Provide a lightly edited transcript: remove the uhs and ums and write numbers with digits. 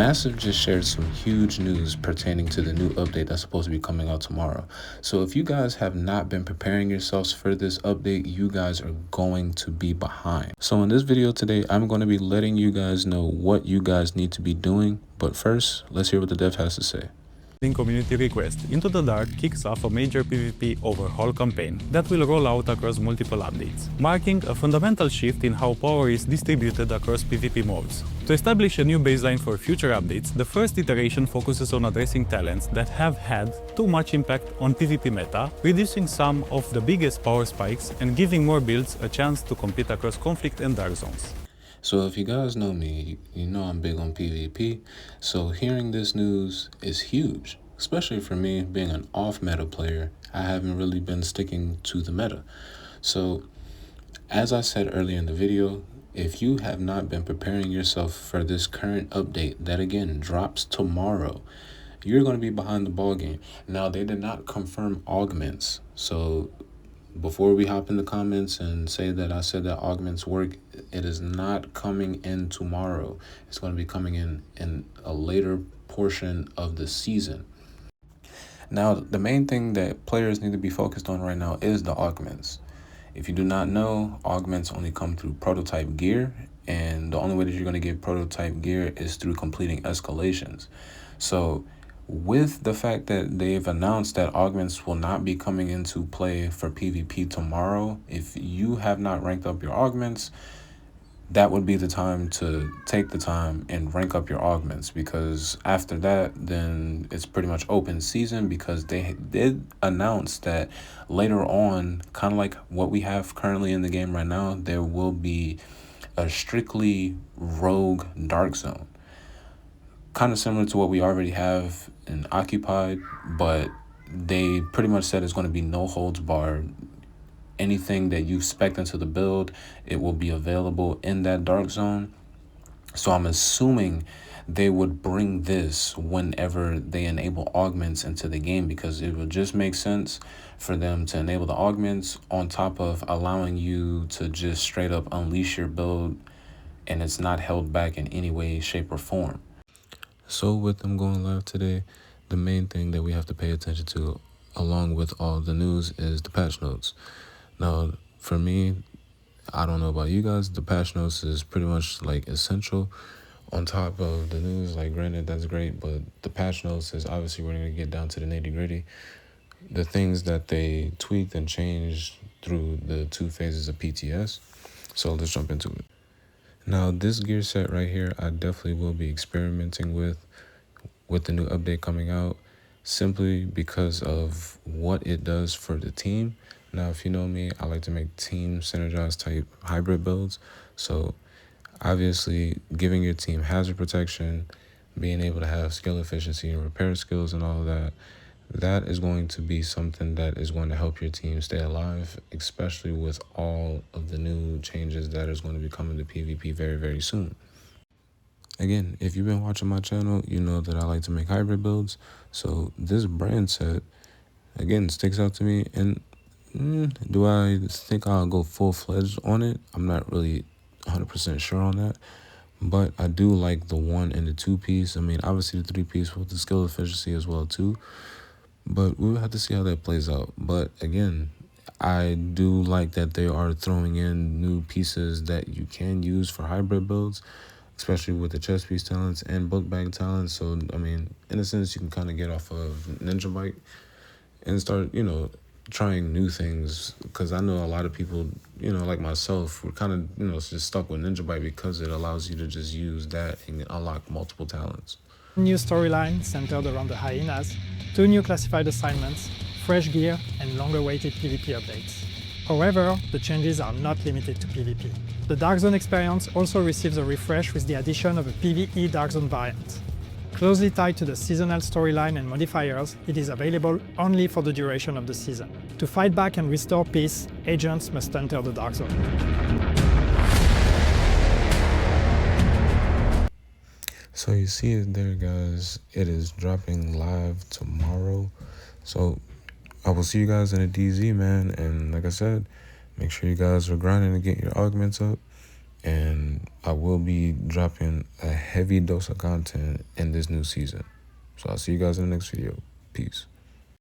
Massive just shared some huge news pertaining to the new update that's supposed to be coming out tomorrow. So if you guys have not been preparing yourselves for this update, you guys are going to be behind. So in this video today, I'm going to be letting you guys know what you guys need to be doing. But first, let's hear what the dev has to say. Community request Into the Dark kicks off a major PvP overhaul campaign that will roll out across multiple updates, marking a fundamental shift in how power is distributed across PvP modes. To establish a new baseline for future updates, the first iteration focuses on addressing talents that have had too much impact on PvP meta, reducing some of the biggest power spikes and giving more builds a chance to compete across conflict and dark zones. So if you guys know me, you know I'm big on PvP, so hearing this news is huge, especially for me being an off-meta player. I haven't really been sticking to the meta. So as I said earlier in the video, if you have not been preparing yourself for this current update that again drops tomorrow, you're going to be behind the ball game. Now, they did not confirm augments, so before we hop in the comments and say that I said that augments work, it is not coming in tomorrow. It's going to be coming in a later portion of the season. Now, the main thing that players need to be focused on right now is the augments. If you do not know, augments only come through prototype gear, and the only way that you're going to get prototype gear is through completing escalations. So with the fact that they've announced that augments will not be coming into play for PvP tomorrow, if you have not ranked up your augments, that would be the time to take the time and rank up your augments, because after that, then it's pretty much open season, because they did announce that later on, kind of like what we have currently in the game right now, there will be a strictly rogue dark zone. Kind of similar to what we already have in Occupied, but they pretty much said it's going to be no holds barred. Anything that you spec into the build, it will be available in that dark zone. So I'm assuming they would bring this whenever they enable augments into the game, because it would just make sense for them to enable the augments on top of allowing you to just straight up unleash your build, and it's not held back in any way, shape, or form. So with them going live today, the main thing that we have to pay attention to, along with all the news, is the patch notes. Now, for me, I don't know about you guys, the patch notes is pretty much like essential on top of the news. Like, granted, that's great, but the patch notes is obviously we're going to get down to the nitty-gritty. The things that they tweaked and changed through the 2 phases of PTS. So let's jump into it. Now, this gear set right here, I definitely will be experimenting with the new update coming out, simply because of what it does for the team. Now, if you know me, I like to make team synergized type hybrid builds. So obviously giving your team hazard protection, being able to have skill efficiency and repair skills and all of that, that is going to be something that is going to help your team stay alive, especially with all of the new changes that is going to be coming to PvP very, very soon. Again, if you've been watching my channel, you know that I like to make hybrid builds. So this brand set, again, sticks out to me. And do I think I'll go full-fledged on it? I'm not really 100% sure on that. But I do like the 1 and the 2 piece. I mean, obviously the 3 piece with the skill efficiency as well too. But we'll have to see how that plays out. But again, I do like that they are throwing in new pieces that you can use for hybrid builds, especially with the chest piece talents and book bag talents. So, I mean, in a sense, you can kind of get off of Ninja Bike and start, trying new things. Because I know a lot of people, like myself, we're kind of, just stuck with Ninja Bike because it allows you to just use that and unlock multiple talents. New storyline centered around the hyenas, 2 new classified assignments, fresh gear, and long-awaited PvP updates. However, the changes are not limited to PvP. The Dark Zone experience also receives a refresh with the addition of a PvE Dark Zone variant. Closely tied to the seasonal storyline and modifiers, it is available only for the duration of the season. To fight back and restore peace, agents must enter the Dark Zone. So you see it there, guys. It is dropping live tomorrow. So I will see you guys in a DZ, man. And like I said, make sure you guys are grinding to get your augments up. and I will be dropping a heavy dose of content in this new season. So I'll see you guys in the next video. Peace.